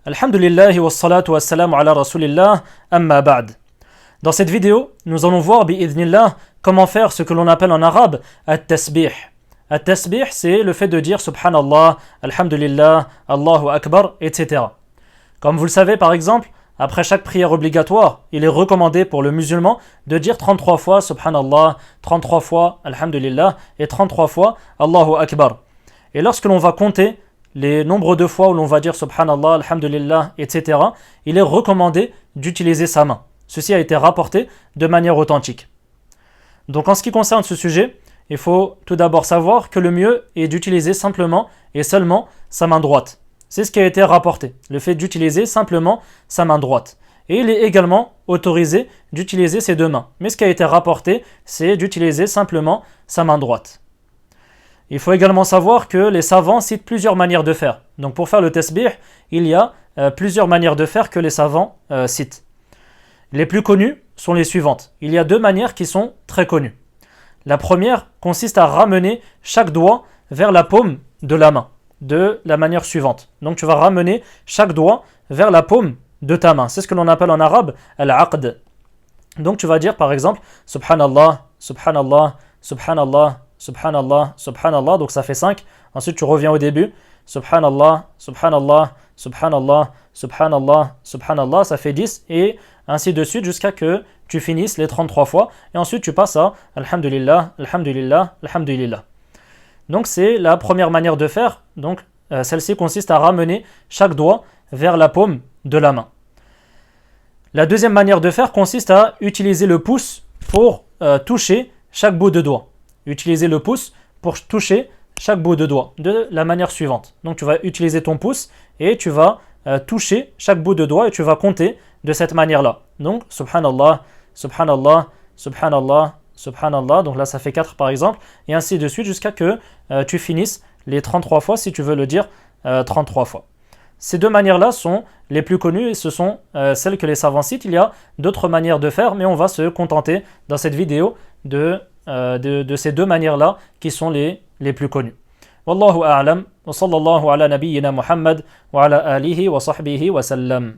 Alhamdulillah wa salatu wa salam ala rasulillah, amma ba'd. Dans cette vidéo, nous allons voir bi'idhnillah comment faire ce que l'on appelle en arabe at-tasbih. At-tasbih, c'est le fait de dire subhanallah, alhamdulillah, Allahu akbar, etc. Comme vous le savez par exemple, après chaque prière obligatoire, il est recommandé pour le musulman de dire 33 fois subhanallah, 33 fois alhamdulillah et 33 fois Allahu akbar. Et lorsque l'on va compter les nombres de fois où l'on va dire subhanallah, alhamdulillah, etc., il est recommandé d'utiliser sa main. Ceci a été rapporté de manière authentique. Donc en ce qui concerne ce sujet, il faut tout d'abord savoir que le mieux est d'utiliser simplement et seulement sa main droite. C'est ce qui a été rapporté, le fait d'utiliser simplement sa main droite. Et il est également autorisé d'utiliser ses deux mains. Mais ce qui a été rapporté, c'est d'utiliser simplement sa main droite. Il faut également savoir que les savants citent plusieurs manières de faire. Donc pour faire le tasbih, il y a plusieurs manières de faire que les savants citent. Les plus connues sont les suivantes. Il y a deux manières qui sont très connues. La première consiste à ramener chaque doigt vers la paume de la main, de la manière suivante. Donc tu vas ramener chaque doigt vers la paume de ta main. C'est ce que l'on appelle en arabe al-aqd. Donc tu vas dire par exemple subhanallah, subhanallah, subhanallah, subhanallah, subhanallah, donc ça fait 5. Ensuite tu reviens au début, subhanallah, subhanallah, subhanallah, subhanallah, subhanallah, ça fait 10 et ainsi de suite jusqu'à que tu finisses les 33 fois et ensuite tu passes à alhamdulillah, alhamdulillah, alhamdulillah. Donc c'est la première manière de faire. Donc celle-ci consiste à ramener chaque doigt vers la paume de la main. La deuxième manière de faire consiste à utiliser le pouce pour toucher chaque bout de doigt. Utiliser le pouce pour toucher chaque bout de doigt de la manière suivante. Donc tu vas utiliser ton pouce et tu vas toucher chaque bout de doigt et tu vas compter de cette manière-là. Donc subhanallah, subhanallah, subhanallah, subhanallah. Donc là ça fait 4 par exemple et ainsi de suite jusqu'à que tu finisses les 33 fois si tu veux le dire 33 fois. Ces deux manières-là sont les plus connues et ce sont celles que les savants citent. Il y a d'autres manières de faire mais on va se contenter dans cette vidéo de ces deux manières-là qui sont les plus connues. Wallahu a'lam wa sallallahu ala nabiyyina Muhammad wa ala alihi wa sahbihi wa sallam.